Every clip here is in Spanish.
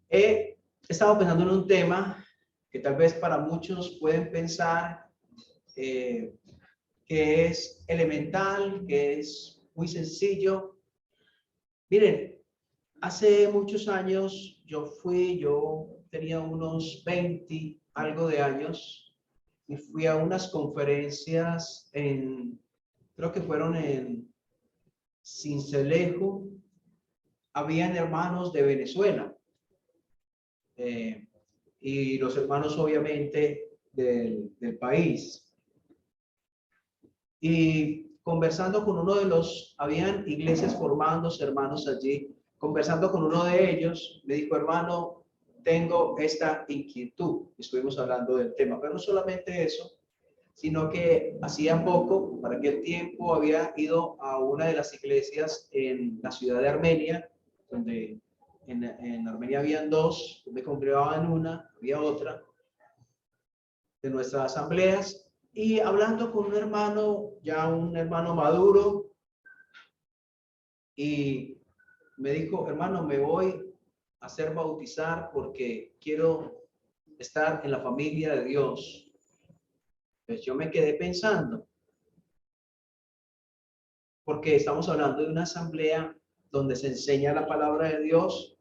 He estado pensando en un tema que tal vez para muchos pueden pensar que es elemental, que es muy sencillo. Miren, hace muchos años yo tenía unos 20 algo de años y fui a unas conferencias creo que fueron en Sincelejo. Habían hermanos de Venezuela y los hermanos obviamente del país. Y conversando con uno de habían iglesias formándose, hermanos allí, conversando con uno de ellos, me dijo: hermano, tengo esta inquietud. Estuvimos hablando del tema, pero no solamente eso, sino que hacía poco, para aquel tiempo, había ido a una de las iglesias en la ciudad de Armenia, donde en Armenia habían dos, me congregaba en una, había otra, de nuestras asambleas, y hablando con un hermano, ya un hermano maduro, y me dijo: hermano, me voy a hacer bautizar porque quiero estar en la familia de Dios. Pues yo me quedé pensando, porque estamos hablando de una asamblea donde se enseña la palabra de Dios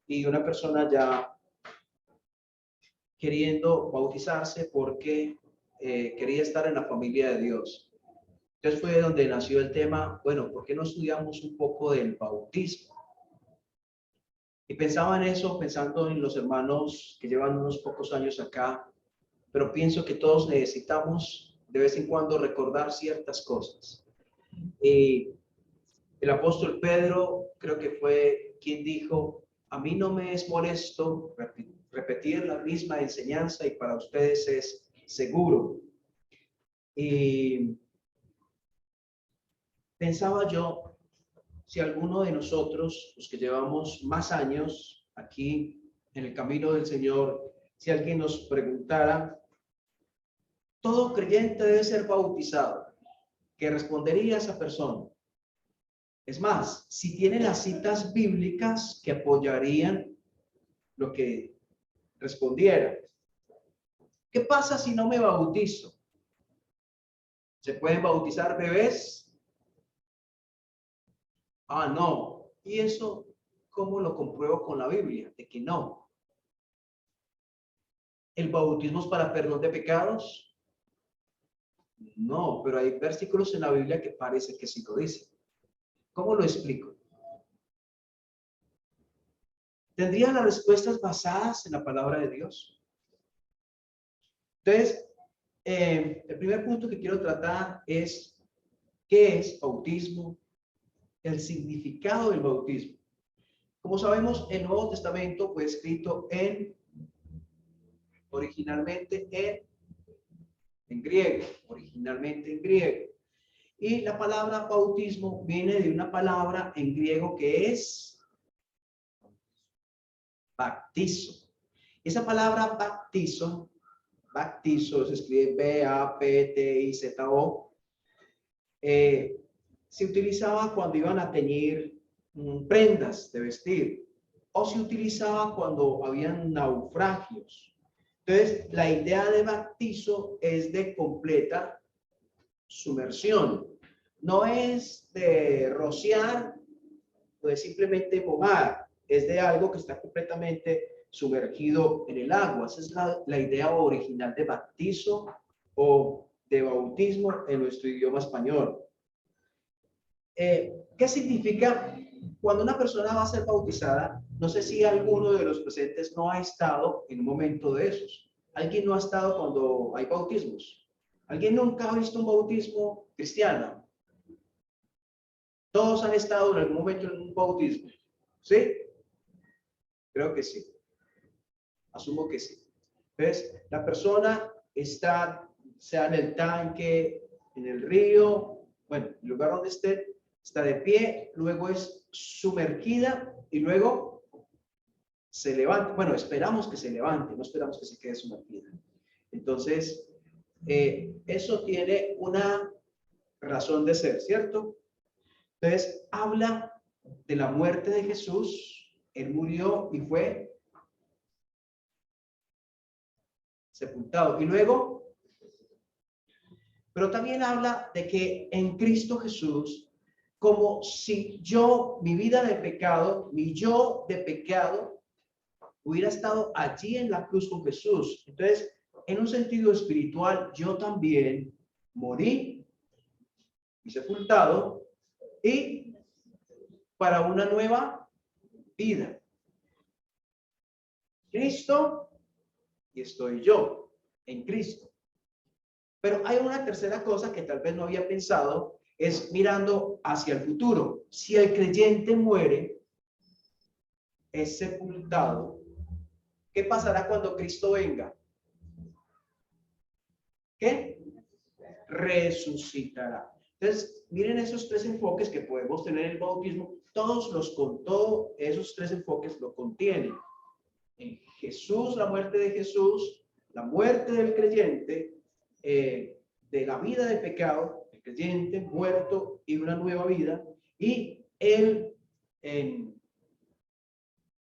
y una persona ya queriendo bautizarse porque quería estar en la familia de Dios. Entonces fue donde nació el tema: bueno, ¿por qué no estudiamos un poco del bautismo? Y pensaba en eso, pensando en los hermanos que llevan unos pocos años acá, pero pienso que todos necesitamos de vez en cuando recordar ciertas cosas. Y el apóstol Pedro creo que fue quien dijo: a mí no me es molesto repetir la misma enseñanza y para ustedes es seguro. Y pensaba yo, si alguno de nosotros, los que llevamos más años aquí en el camino del Señor, si alguien nos preguntara: todo creyente debe ser bautizado, ¿qué respondería esa persona? Es más, si tiene las citas bíblicas que apoyarían lo que respondiera. ¿Qué pasa si no me bautizo? ¿Se pueden bautizar bebés? Ah, no. ¿Y eso cómo lo compruebo con la Biblia? De que no. ¿El bautismo es para perdón de pecados? No, pero hay versículos en la Biblia que parece que sí lo dicen. ¿Cómo lo explico? ¿Tendría las respuestas basadas en la palabra de Dios? Entonces, el primer punto que quiero tratar es: ¿qué es bautismo? El significado del bautismo. Como sabemos, el Nuevo Testamento fue escrito originalmente en griego, Y la palabra bautismo viene de una palabra en griego que es baptizo. Esa palabra baptizo se escribe B-A-P-T-I-Z-O, se utilizaba cuando iban a teñir prendas de vestir, o se utilizaba cuando habían naufragios. Entonces, la idea de bautizo es de completa sumersión. No es de rociar o de simplemente mojar, es de algo que está completamente sumergido en el agua. Esa es la idea original de bautizo o de bautismo en nuestro idioma español. ¿Qué significa cuando una persona va a ser bautizada? No sé si alguno de los presentes no ha estado en un momento de esos. ¿Alguien no ha estado cuando hay bautismos? ¿Alguien nunca ha visto un bautismo cristiano? Todos han estado en algún momento en un bautismo, ¿sí? Creo que sí. Asumo que sí. ¿Ves? La persona está, sea en el tanque, en el río, bueno, el lugar donde esté, está de pie, luego es sumergida y luego se levanta. Bueno, esperamos que se levante, no esperamos que se quede sumergida. Entonces, eso tiene una razón de ser, ¿cierto? Entonces, habla de la muerte de Jesús. Él murió y fue sepultado. Y luego, pero también habla de que en Cristo Jesús, como si yo, mi vida de pecado, mi yo de pecado, hubiera estado allí en la cruz con Jesús. Entonces, en un sentido espiritual, yo también morí y sepultado y para una nueva vida. Cristo y estoy yo en Cristo. Pero hay una tercera cosa que tal vez no había pensado, es mirando hacia el futuro. Si el creyente muere, es sepultado, ¿qué pasará cuando Cristo venga? ¿Qué? Resucitará. Entonces, miren esos tres enfoques que podemos tener en el bautismo. Todos esos tres enfoques lo contienen. En Jesús, la muerte de Jesús, la muerte del creyente, de la vida de pecado, el creyente muerto y una nueva vida, y él en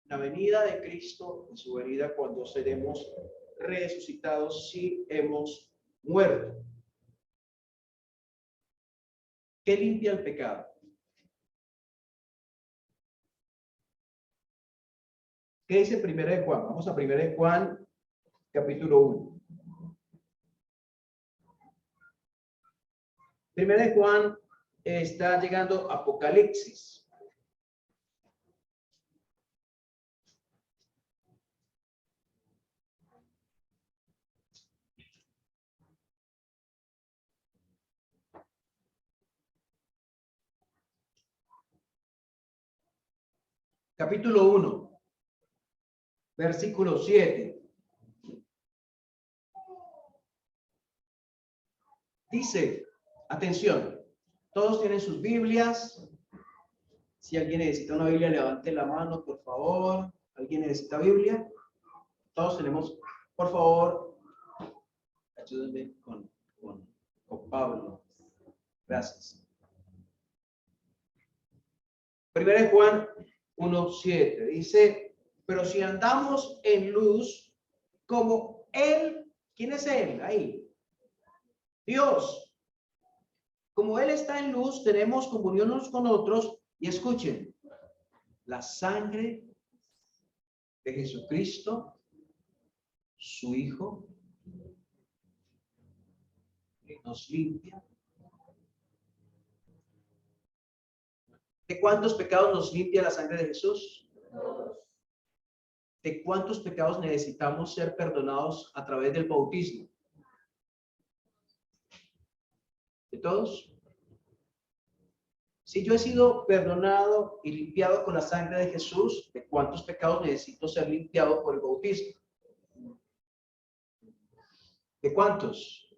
la venida de Cristo, en su venida cuando seremos resucitados si hemos muerto. ¿Qué limpia el pecado? ¿Qué dice Primera de Juan? Vamos a Primera de Juan, capítulo 1. Primera de Juan está llegando Apocalipsis. Capítulo 1, versículo 7. Dice, atención, todos tienen sus Biblias. Si alguien necesita una Biblia, levante la mano, por favor. ¿Alguien necesita Biblia? Todos tenemos, por favor, ayúdenme con Pablo. Gracias. Primera de Juan 1:7 dice, pero si andamos en luz, como Él, ¿quién es Él? Ahí. Dios. Como Él está en luz, tenemos comunión unos con otros y escuchen, la sangre de Jesucristo, su Hijo, nos limpia. ¿De cuántos pecados nos limpia la sangre de Jesús? ¿De cuántos pecados necesitamos ser perdonados a través del bautismo? ¿De todos? Si yo he sido perdonado y limpiado con la sangre de Jesús, ¿de cuántos pecados necesito ser limpiado por el bautismo? ¿De cuántos?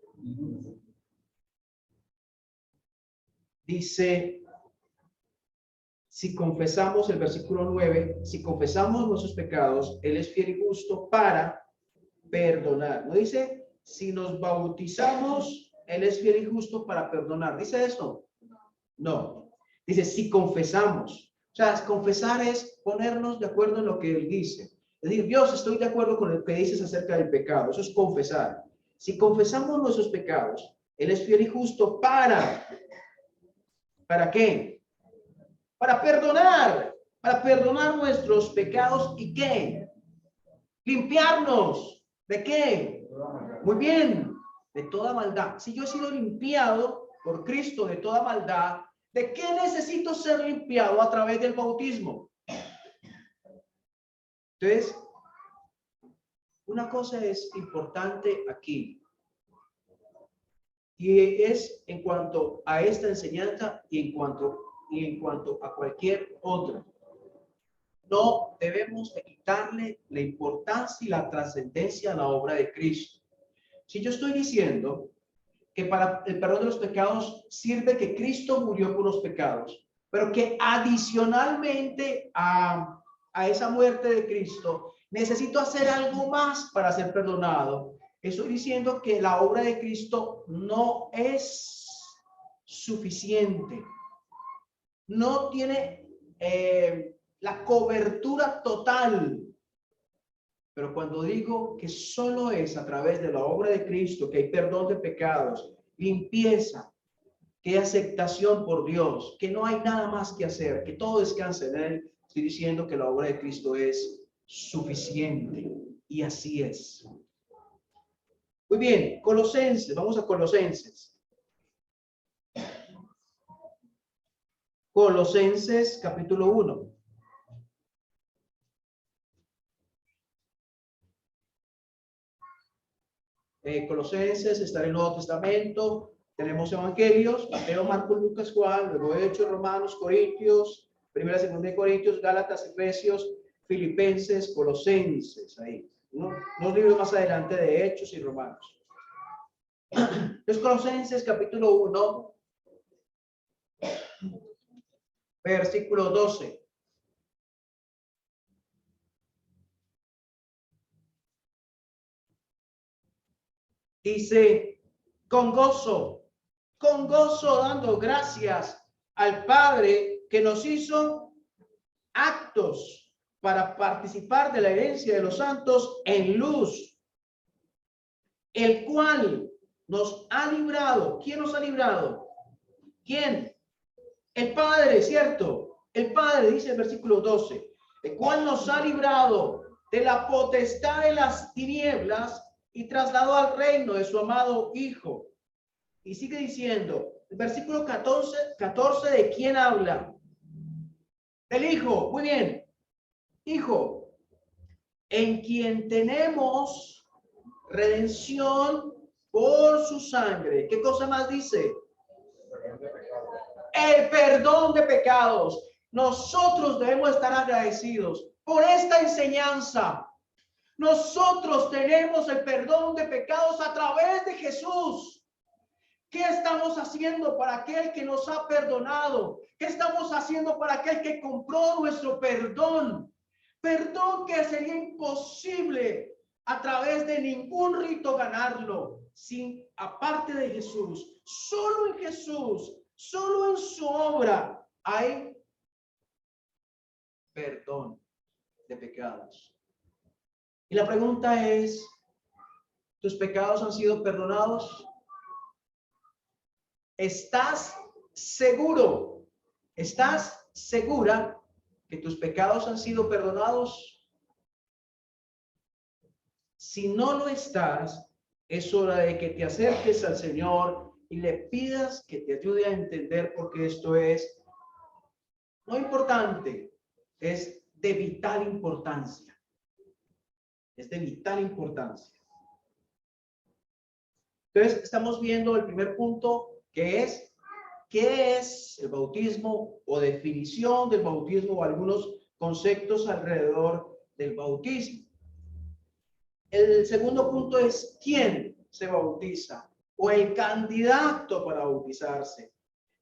Dice, si confesamos, el versículo 9, si confesamos nuestros pecados, Él es fiel y justo para perdonar. No dice, si nos bautizamos, Él es fiel y justo para perdonar. ¿Dice esto? No. Dice, si confesamos. O sea, confesar es ponernos de acuerdo en lo que Él dice. Es decir, Dios, estoy de acuerdo con lo que dices acerca del pecado. Eso es confesar. Si confesamos nuestros pecados, Él es fiel y justo ¿para qué? Para perdonar nuestros pecados y ¿qué? Limpiarnos. ¿De qué? Muy bien, de toda maldad. Si yo he sido limpiado por Cristo de toda maldad, ¿de qué necesito ser limpiado a través del bautismo? Entonces, una cosa es importante aquí, y es en cuanto a esta enseñanza y en cuanto a cualquier otra. No debemos de quitarle la importancia y la trascendencia a la obra de Cristo. Si yo estoy diciendo que para el perdón de los pecados sirve que Cristo murió por los pecados, pero que adicionalmente a esa muerte de Cristo necesito hacer algo más para ser perdonado, estoy diciendo que la obra de Cristo no es suficiente, no tiene la cobertura total. Pero cuando digo que solo es a través de la obra de Cristo que hay perdón de pecados, limpieza, que hay aceptación por Dios, que no hay nada más que hacer, que todo descansa en Él, estoy diciendo que la obra de Cristo es suficiente. Y así es. Muy bien, Colosenses, vamos a Colosenses. Colosenses capítulo 1. Colosenses está en el Nuevo Testamento, tenemos evangelios, Mateo, Marcos, Lucas, Juan, luego Hechos, Romanos, Corintios, Primera, Segunda de Corintios, Gálatas, Efesios, Filipenses, Colosenses, ahí, ¿no? Unos libros más adelante de Hechos y Romanos. Entonces, Colosenses capítulo 1, versículo 12. Dice, con gozo dando gracias al Padre que nos hizo actos para participar de la herencia de los santos en luz, el cual nos ha librado. ¿Quién nos ha librado? ¿Quién? El Padre, ¿cierto? El Padre, dice el versículo 12, el cual nos ha librado de la potestad de las tinieblas y trasladó al reino de su amado Hijo. Y sigue diciendo, el versículo 14, ¿de quién habla? Del Hijo. Muy bien. Hijo, en quien tenemos redención por su sangre. ¿Qué cosa más dice? El perdón de pecados. Nosotros debemos estar agradecidos por esta enseñanza. Nosotros tenemos el perdón de pecados a través de Jesús. ¿Qué estamos haciendo para aquel que nos ha perdonado? ¿Qué estamos haciendo para aquel que compró nuestro perdón? Perdón que sería imposible a través de ningún rito ganarlo, sin aparte de Jesús. Solo en Jesús, solo en su obra hay perdón de pecados. Y la pregunta es, ¿tus pecados han sido perdonados? ¿Estás seguro? ¿Estás segura que tus pecados han sido perdonados? Si no lo estás, es hora de que te acerques al Señor y le pidas que te ayude a entender, porque esto es no importante, es de vital importancia. Es de vital importancia. Entonces, estamos viendo el primer punto, que es ¿qué es el bautismo o definición del bautismo o algunos conceptos alrededor del bautismo? El segundo punto es ¿quién se bautiza o el candidato para bautizarse?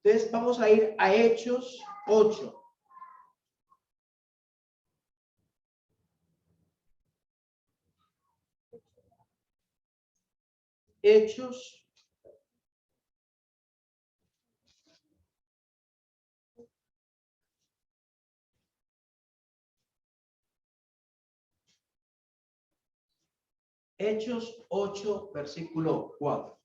Entonces vamos a ir a Hechos 8. Hechos 8, versículo 4.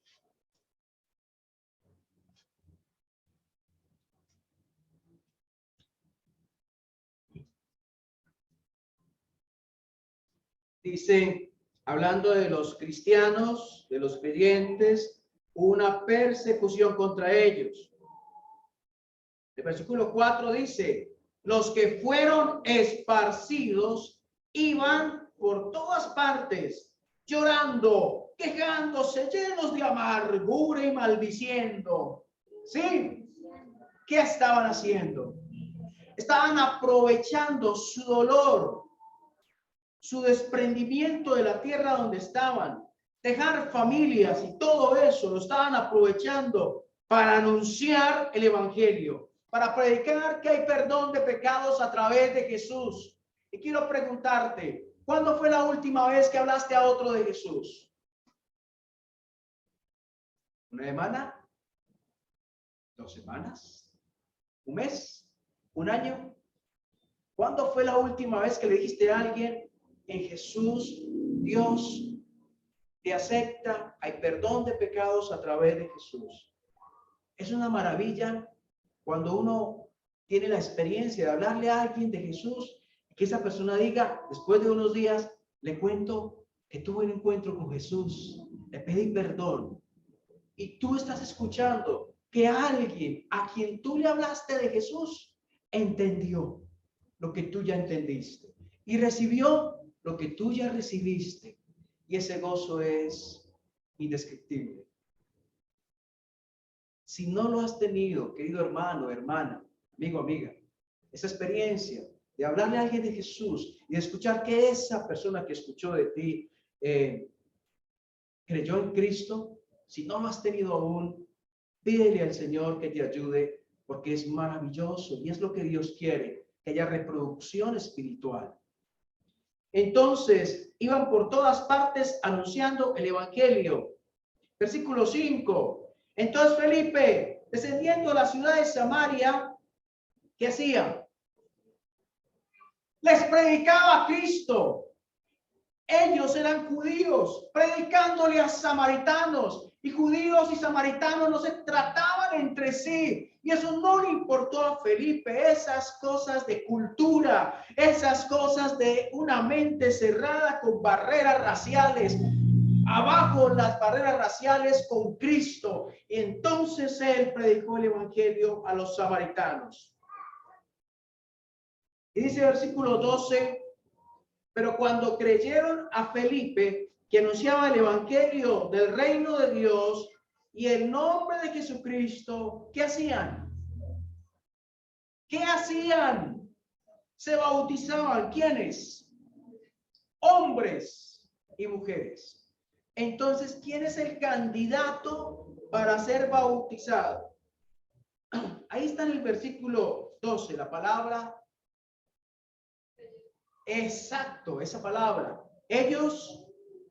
Dice, hablando de los cristianos, de los creyentes, una persecución contra ellos. El versículo 4 dice, los que fueron esparcidos iban por todas partes, llorando, quejándose, llenos de amargura y maldiciendo. ¿Sí? ¿Qué estaban haciendo? Estaban aprovechando su dolor, su desprendimiento de la tierra donde estaban, dejar familias y todo eso, lo estaban aprovechando para anunciar el evangelio, para predicar que hay perdón de pecados a través de Jesús. Y quiero preguntarte, ¿cuándo fue la última vez que hablaste a otro de Jesús? ¿Una semana? ¿2 semanas? ¿Un mes? ¿Un año? ¿Cuándo fue la última vez que le dijiste a alguien En Jesús, Dios te acepta, hay perdón de pecados a través de Jesús. Es una maravilla cuando uno tiene la experiencia de hablarle a alguien de Jesús, que esa persona diga, después de unos días, le cuento que tuve un encuentro con Jesús, le pedí perdón. Y tú estás escuchando que alguien a quien tú le hablaste de Jesús entendió lo que tú ya entendiste y recibió lo que tú ya recibiste. Y ese gozo es indescriptible. Si no lo has tenido, querido hermano, hermana, amigo, amiga, esa experiencia de hablarle a alguien de Jesús y de escuchar que esa persona que escuchó de ti creyó en Cristo, si no lo has tenido aún, pídele al Señor que te ayude, porque es maravilloso y es lo que Dios quiere, que haya reproducción espiritual. Entonces, iban por todas partes anunciando el evangelio. Versículo 5. Entonces Felipe, descendiendo a la ciudad de Samaria, ¿qué hacía? Les predicaba a Cristo. Ellos eran judíos, predicándole a samaritanos. Y judíos y samaritanos no se trataban entre sí. Y eso no le importó a Felipe. Esas cosas de cultura, esas cosas de una mente cerrada con barreras raciales. Abajo las barreras raciales con Cristo. Y entonces él predicó el evangelio a los samaritanos. Y dice el versículo 12. Pero cuando creyeron a Felipe, que anunciaba el evangelio del reino de Dios y el nombre de Jesucristo, ¿qué hacían? ¿Qué hacían? Se bautizaban. ¿Quiénes? Hombres y mujeres. Entonces, ¿quién es el candidato para ser bautizado? Ahí está en el versículo 12, la palabra. Exacto, esa palabra. Ellos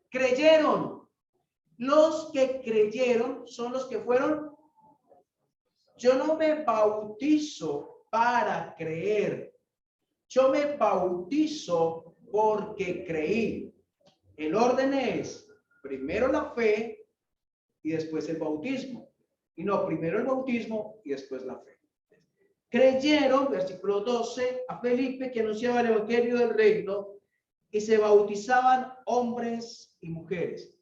creyeron. Los que creyeron son los que fueron. Yo no me bautizo para creer. Yo me bautizo porque creí. El orden es primero la fe y después el bautismo. Y no, primero el bautismo y después la fe. Creyeron, versículo 12, a Felipe que anunciaba el evangelio del reino y se bautizaban hombres y mujeres.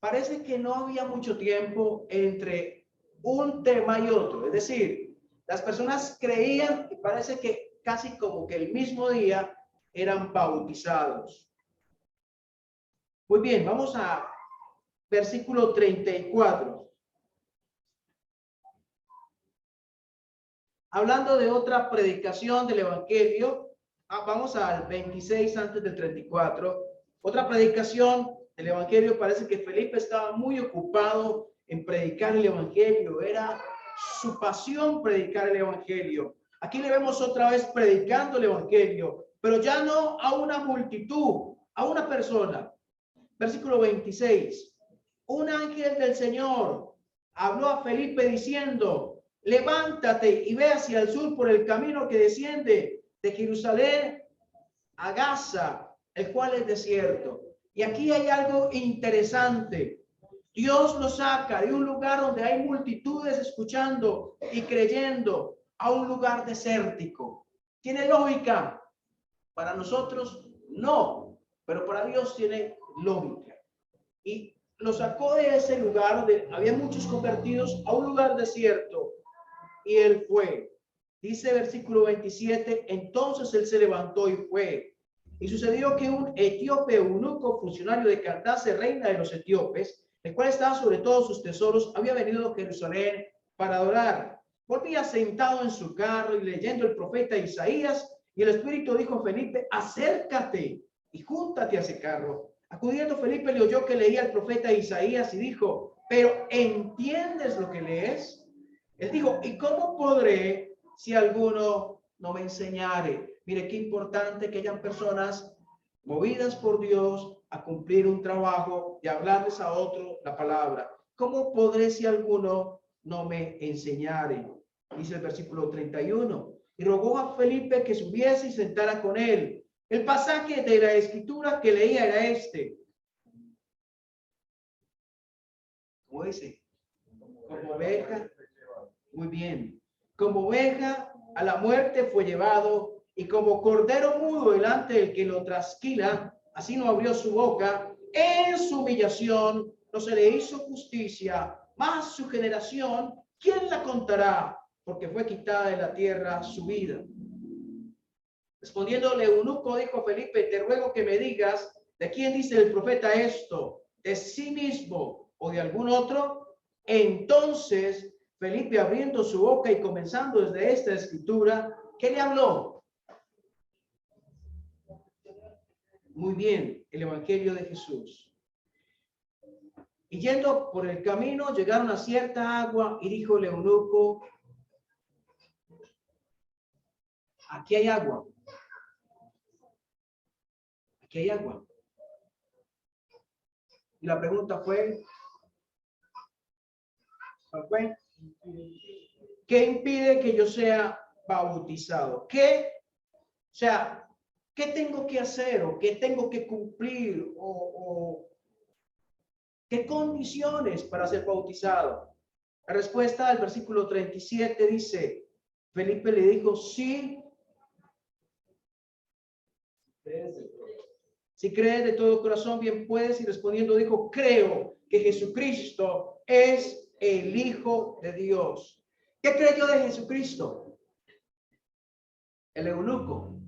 Parece que no había mucho tiempo entre un tema y otro. Es decir, las personas creían y parece que casi como que el mismo día eran bautizados. Muy bien, vamos a versículo 34. Hablando de otra predicación del evangelio, vamos al 26 antes del 34. Otra predicación del evangelio, parece que Felipe estaba muy ocupado en predicar el evangelio. Era su pasión predicar el evangelio. Aquí le vemos otra vez predicando el evangelio, pero ya no a una multitud, a una persona. Versículo 26. Un ángel del Señor habló a Felipe diciendo: levántate y ve hacia el sur por el camino que desciende de Jerusalén a Gaza, el cual es desierto. Y aquí hay algo interesante. Dios lo saca de un lugar donde hay multitudes escuchando y creyendo a un lugar desértico. ¿Tiene lógica? Para nosotros no, pero para Dios tiene lógica. Y lo sacó de ese lugar donde había muchos convertidos a un lugar desierto. Y él fue. Dice versículo 27, entonces él se levantó y fue. Y sucedió que un etíope eunuco, funcionario de Candace, reina de los etíopes, el cual estaba sobre todos sus tesoros, había venido a Jerusalén para adorar. Volvía sentado en su carro y leyendo el profeta Isaías, y el Espíritu dijo a Felipe: acércate y júntate a ese carro. Acudiendo Felipe le oyó que leía el profeta Isaías y dijo: pero ¿entiendes lo que lees? Él dijo: ¿y cómo podré si alguno no me enseñare? Mire qué importante que hayan personas movidas por Dios a cumplir un trabajo y hablarles a otro la palabra. ¿Cómo podré si alguno no me enseñare? Dice el versículo 31. Y rogó a Felipe que subiese y sentara con él. El pasaje de la escritura que leía era este. ¿Cómo dice? Como oveja. Muy bien. Como oveja a la muerte fue llevado, y como cordero mudo delante del que lo trasquila, así no abrió su boca. En su humillación no se le hizo justicia, mas su generación, ¿quién la contará? Porque fue quitada de la tierra su vida. Respondiéndole eunuco, dijo Felipe: te ruego que me digas, ¿de quién dice el profeta esto? ¿De sí mismo o de algún otro? Entonces Felipe, abriendo su boca y comenzando desde esta escritura, ¿qué le habló? Muy bien, el Evangelio de Jesús. Y yendo por el camino, llegaron a cierta agua, y dijo el eunuco: aquí hay agua. Aquí hay agua. Y la pregunta fue, ¿cuál fue? ¿Qué impide que yo sea bautizado? ¿Qué? O sea, ¿qué tengo que hacer o qué tengo que cumplir o qué condiciones para ser bautizado? La respuesta del versículo 37 dice, Felipe le dijo, sí, si crees de todo corazón, bien puedes. Y respondiendo dijo, creo que Jesucristo es el Hijo de Dios. ¿Qué creyó de Jesucristo? El eunuco.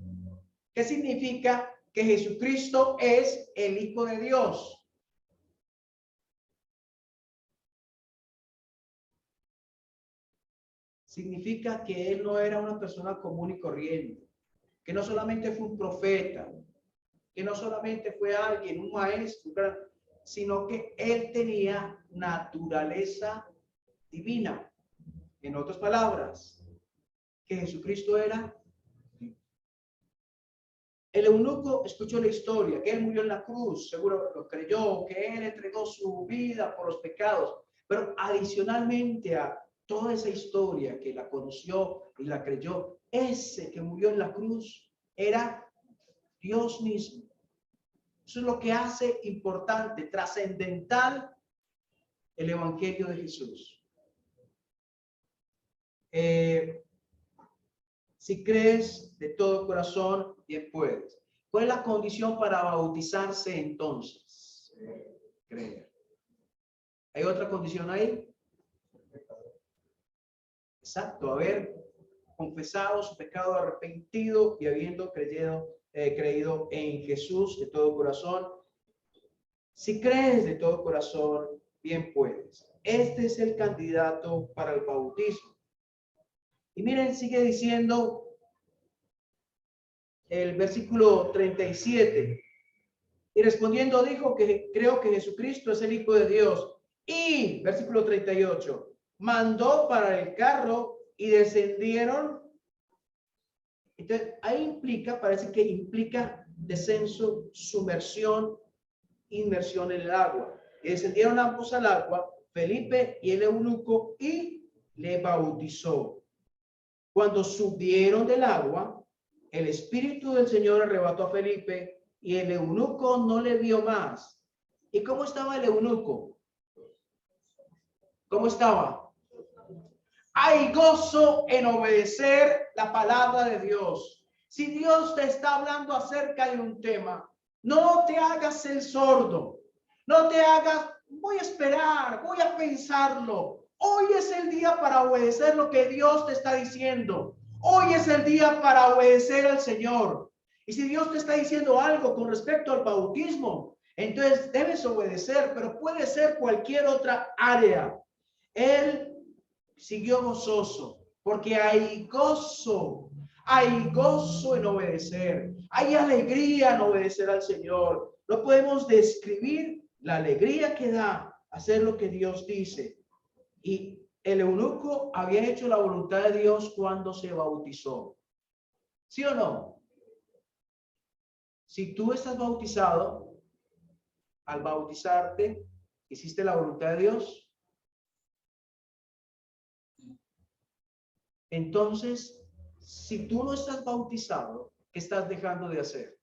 ¿Qué significa que Jesucristo es el Hijo de Dios? Significa que él no era una persona común y corriente, que no solamente fue un profeta, que no solamente fue alguien, un maestro, sino que él tenía naturaleza divina. En otras palabras, que Jesucristo era. El eunuco escuchó la historia, que él murió en la cruz, seguro lo creyó, que él entregó su vida por los pecados, pero adicionalmente a toda esa historia que la conoció y la creyó, ese que murió en la cruz era Dios mismo. Eso es lo que hace importante, trascendental el Evangelio de Jesús. Si crees de todo corazón, bien puedes. ¿Cuál es la condición para bautizarse entonces? Creer. ¿Hay otra condición ahí? Exacto, haber confesado su pecado, arrepentido y habiendo creído en Jesús de todo corazón. Si crees de todo corazón, bien puedes. Este es el candidato para el bautismo. Y miren, sigue diciendo el versículo 37. Y respondiendo dijo que creo que Jesucristo es el Hijo de Dios. Y, versículo 38, mandó para el carro y descendieron. Entonces, ahí implica, parece que implica descenso, sumersión, inmersión en el agua. Y descendieron ambos al agua, Felipe y el eunuco, y le bautizó. Cuando subieron del agua, el Espíritu del Señor arrebató a Felipe y el eunuco no le vio más. ¿Y cómo estaba el eunuco? ¿Cómo estaba? Hay gozo en obedecer la palabra de Dios. Si Dios te está hablando acerca de un tema, no te hagas el sordo. No te hagas, voy a esperar, voy a pensarlo. Hoy es el día para obedecer lo que Dios te está diciendo. Hoy es el día para obedecer al Señor. Y si Dios te está diciendo algo con respecto al bautismo, entonces debes obedecer, pero puede ser cualquier otra área. Él siguió gozoso, porque hay gozo en obedecer, hay alegría en obedecer al Señor. No podemos describir la alegría que da hacer lo que Dios dice. Y el eunuco había hecho la voluntad de Dios cuando se bautizó. ¿Sí o no? Si tú estás bautizado, al bautizarte, ¿hiciste la voluntad de Dios? Entonces, si tú no estás bautizado, ¿qué estás dejando de hacer?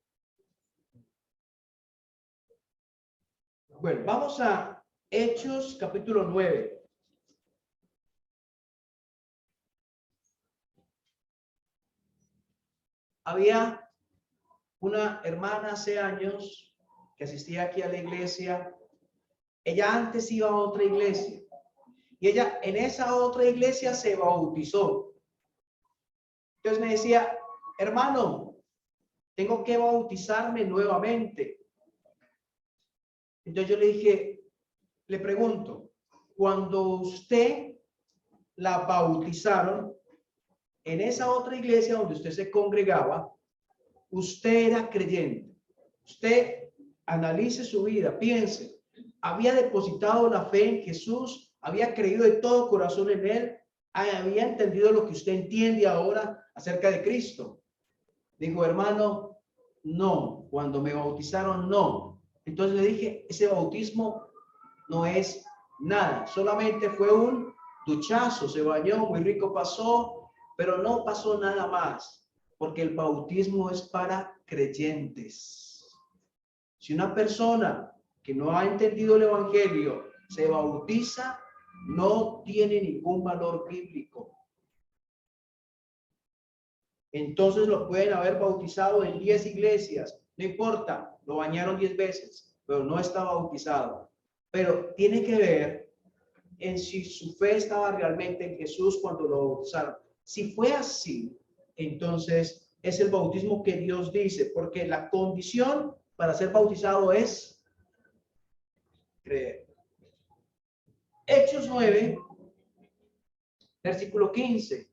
Bueno, vamos a Hechos capítulo 9. Había una hermana hace años que asistía aquí a la iglesia. Ella antes iba a otra iglesia y ella en esa otra iglesia se bautizó. Entonces me decía, hermano, tengo que bautizarme nuevamente. Entonces yo le dije, le pregunto, cuando usted la bautizaron en esa otra iglesia donde usted se congregaba, usted era creyente. Usted analice su vida, piense, había depositado la fe en Jesús, había creído de todo corazón en él, había entendido lo que usted entiende ahora acerca de Cristo. Dijo, hermano, no, cuando me bautizaron, no. Entonces le dije, ese bautismo no es nada, solamente fue un duchazo, se bañó, muy rico pasó, pero no pasó nada más, porque el bautismo es para creyentes. Si una persona que no ha entendido el evangelio se bautiza, no tiene ningún valor bíblico. Entonces lo pueden haber bautizado en 10 iglesias, no importa, lo bañaron 10 veces, pero no está bautizado. Pero tiene que ver en si su fe estaba realmente en Jesús cuando lo bautizaron. Si fue así, entonces es el bautismo que Dios dice, porque la condición para ser bautizado es creer. Hechos 9, versículo 15.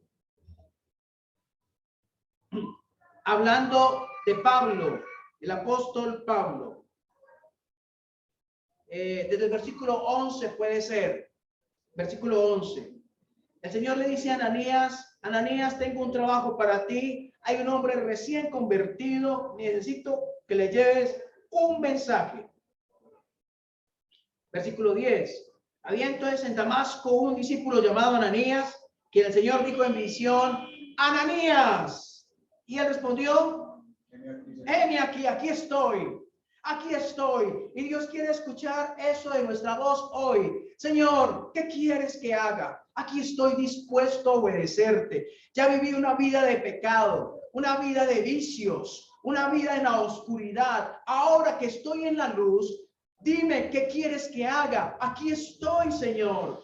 Hablando de Pablo, el apóstol Pablo. Desde el versículo 11 puede ser. Versículo 11. El Señor le dice a Ananías, Ananías, tengo un trabajo para ti. Hay un hombre recién convertido. Necesito que le lleves un mensaje. Versículo 10. Había entonces en Damasco un discípulo llamado Ananías, que el Señor dijo en visión, Ananías. Y él respondió, heme aquí, aquí estoy. Aquí estoy. Y Dios quiere escuchar eso de nuestra voz hoy. Señor, ¿qué quieres que haga? Aquí estoy dispuesto a obedecerte. Ya viví una vida de pecado, una vida de vicios, una vida en la oscuridad. Ahora que estoy en la luz, dime qué quieres que haga. Aquí estoy, Señor.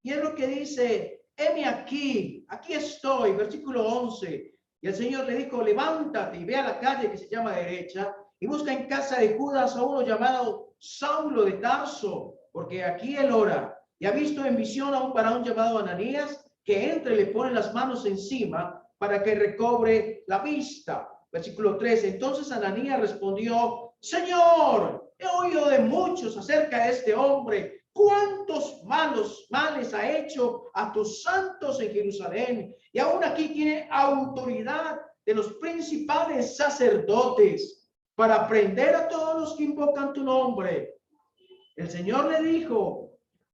Y es lo que dice, heme aquí, aquí estoy, versículo 11. Y el Señor le dijo, levántate y ve a la calle que se llama derecha y busca en casa de Judas a uno llamado Saulo de Tarso, porque aquí él ora. Y ha visto en visión a un varón llamado Ananías, que entra y le pone las manos encima para que recobre la vista. Versículo 13. Entonces Ananías respondió, Señor, he oído de muchos acerca de este hombre, cuántos males ha hecho a tus santos en Jerusalén, y aún aquí tiene autoridad de los principales sacerdotes para prender a todos los que invocan tu nombre. El Señor le dijo,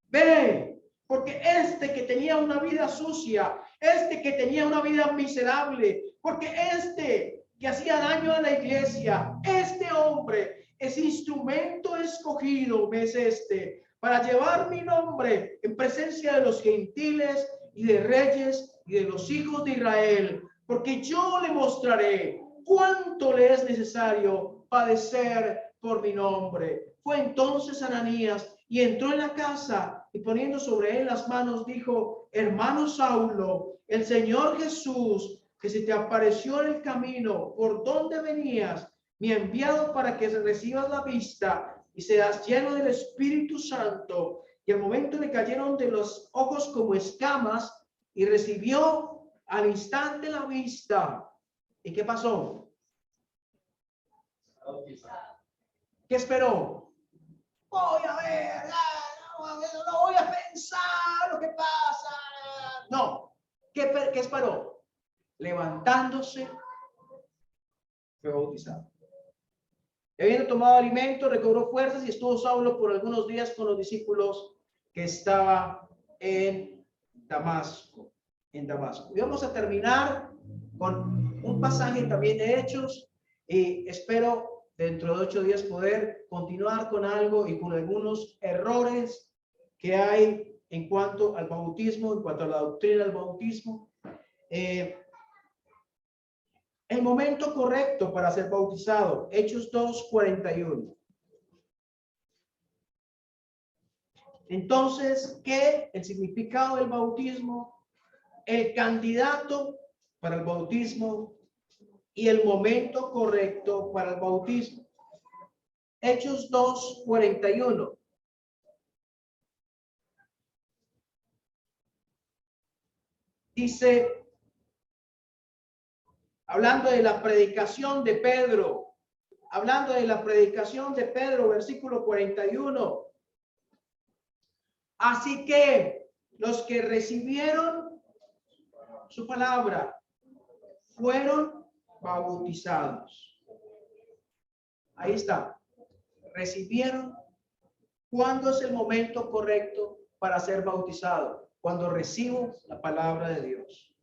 ve, porque este que tenía una vida sucia, este que tenía una vida miserable, porque este que hacía daño a la iglesia, este hombre es instrumento escogido, es este, para llevar mi nombre en presencia de los gentiles y de reyes y de los hijos de Israel, porque yo le mostraré cuánto le es necesario padecer por mi nombre. Fue entonces Ananías y entró en la casa y poniendo sobre él las manos dijo, hermano Saulo, el Señor Jesús, que se te apareció en el camino por donde venías, me ha enviado para que recibas la vista y seas lleno del Espíritu Santo. Y al momento le cayeron de los ojos como escamas y recibió al instante la vista. ¿Y qué pasó? ¿Qué esperó? Voy a ver, no voy a pensar lo que pasa. No, ¿qué esperó? Levantándose, fue bautizado. Habiendo tomado alimento, recobró fuerzas y estuvo Saulo por algunos días con los discípulos que estaba en Damasco. Y vamos a terminar con un pasaje también de Hechos y espero dentro de 8 días poder continuar con algo y con algunos errores que hay en cuanto al bautismo, en cuanto a la doctrina del bautismo. El momento correcto para ser bautizado, Hechos 2:41. Entonces, ¿qué? El significado del bautismo, el candidato para el bautismo y el momento correcto para el bautismo. Hechos 2:41. Dice, hablando de la predicación de Pedro, versículo 41. Así que los que recibieron su palabra fueron bautizados. Ahí está. Recibieron. ¿Cuándo es el momento correcto para ser bautizado? Cuando recibo la palabra de Dios.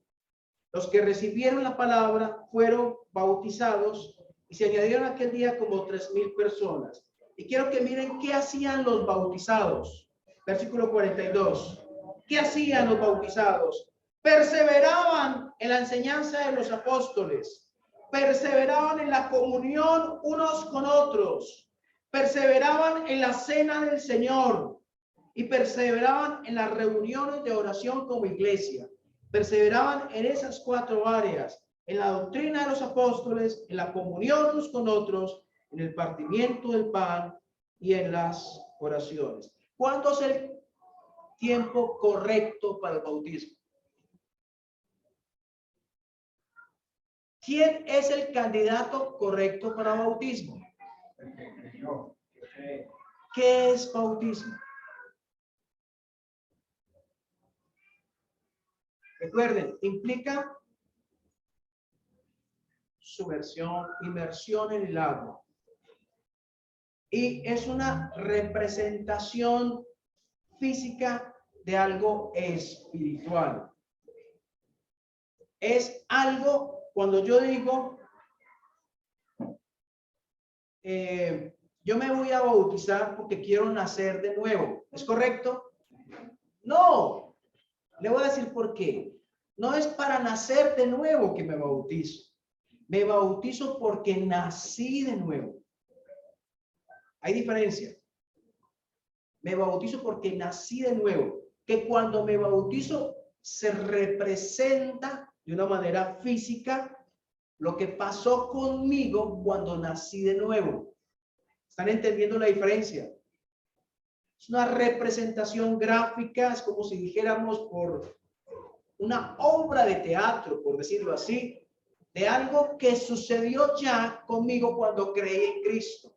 Los que recibieron la palabra fueron bautizados y se añadieron aquel día como 3,000 personas. Y quiero que miren qué hacían los bautizados. Versículo 42. ¿Qué hacían los bautizados? Perseveraban en la enseñanza de los apóstoles, perseveraban en la comunión unos con otros, perseveraban en la cena del Señor y perseveraban en las reuniones de oración como iglesia. Perseveraban en esas 4 áreas, en la doctrina de los apóstoles, en la comunión unos con otros, en el partimiento del pan y en las oraciones. ¿Cuándo es el tiempo correcto para el bautismo? ¿Quién es el candidato correcto para bautismo? ¿Qué es bautismo? Recuerden, implica sumersión, inmersión en el agua. Y es una representación física de algo espiritual. Es algo, cuando yo digo, yo me voy a bautizar porque quiero nacer de nuevo. ¿Es correcto? No. Le voy a decir por qué. No es para nacer de nuevo que me bautizo. Me bautizo porque nací de nuevo. Hay diferencia. Me bautizo porque nací de nuevo. Que cuando me bautizo se representa de una manera física lo que pasó conmigo cuando nací de nuevo. ¿Están entendiendo la diferencia? Es una representación gráfica, es como si dijéramos por una obra de teatro, por decirlo así, de algo que sucedió ya conmigo cuando creí en Cristo.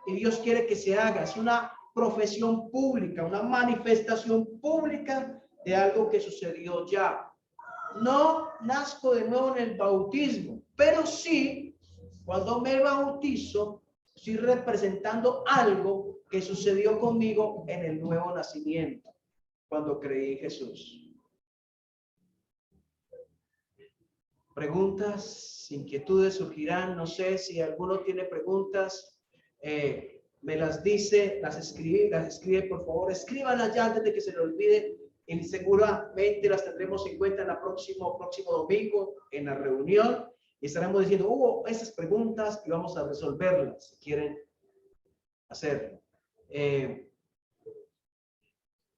Y Dios quiere que se haga. Es una profesión pública, una manifestación pública de algo que sucedió ya. No nazco de nuevo en el bautismo, pero sí, cuando me bautizo, estoy representando algo que sucedió conmigo en el nuevo nacimiento, cuando creí en Jesús. Preguntas, inquietudes surgirán. No sé si alguno tiene preguntas. Me las dice, las escribe, por favor. Escríbanlas ya antes de que se le olvide. Y seguramente las tendremos en cuenta en el próximo domingo en la reunión. Y estaremos diciendo, hubo esas preguntas y vamos a resolverlas si quieren hacerlo.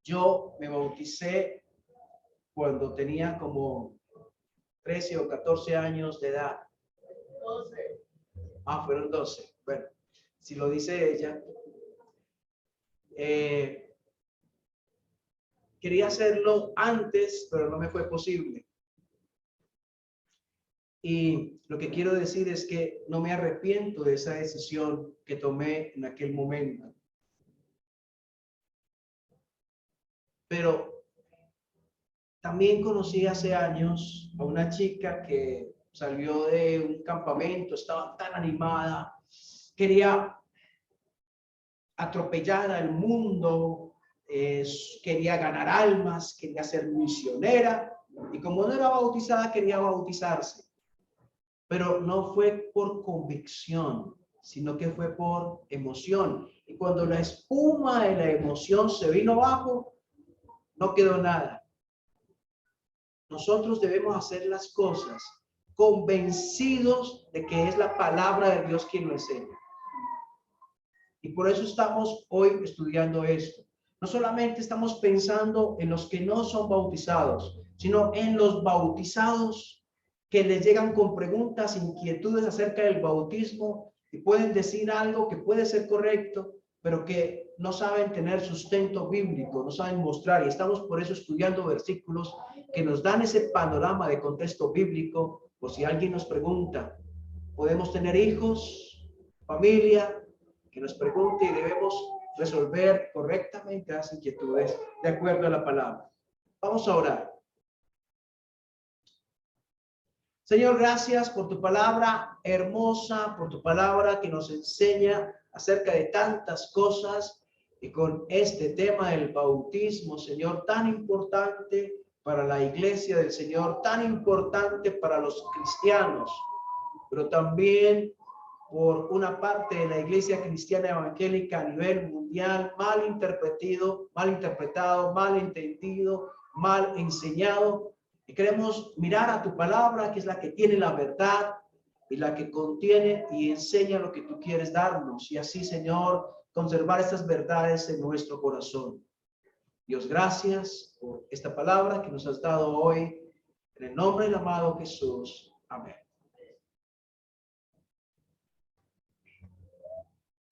Yo me bauticé cuando tenía como 13 o 14 años de edad. 12. Fueron 12. Bueno, si lo dice ella. Quería hacerlo antes, pero no me fue posible. Y lo que quiero decir es que no me arrepiento de esa decisión que tomé en aquel momento. Pero también conocí hace años a una chica que salió de un campamento, estaba tan animada, quería atropellar al mundo, quería ganar almas, quería ser misionera, y como no era bautizada, quería bautizarse. Pero no fue por convicción, sino que fue por emoción. Y cuando la espuma de la emoción se vino abajo, no quedó nada. Nosotros debemos hacer las cosas convencidos de que es la palabra de Dios quien lo enseña. Y por eso estamos hoy estudiando esto. No solamente estamos pensando en los que no son bautizados, sino en los bautizados que les llegan con preguntas, inquietudes acerca del bautismo y pueden decir algo que puede ser correcto, pero que no saben tener sustento bíblico, no saben mostrar. Y estamos por eso estudiando versículos que nos dan ese panorama de contexto bíblico. Por si alguien nos pregunta, ¿podemos tener hijos, familia? Que nos pregunte y debemos resolver correctamente las inquietudes de acuerdo a la palabra. Vamos a orar. Señor, gracias por tu palabra hermosa, por tu palabra que nos enseña acerca de tantas cosas y con este tema del bautismo, Señor, tan importante para la iglesia del Señor, tan importante para los cristianos, pero también por una parte de la iglesia cristiana evangélica a nivel mundial, mal interpretado, mal entendido, mal enseñado. Y queremos mirar a tu palabra, que es la que tiene la verdad y la que contiene y enseña lo que tú quieres darnos. Y así, Señor, conservar estas verdades en nuestro corazón. Dios, gracias por esta palabra que nos has dado hoy. En el nombre del amado Jesús. Amén.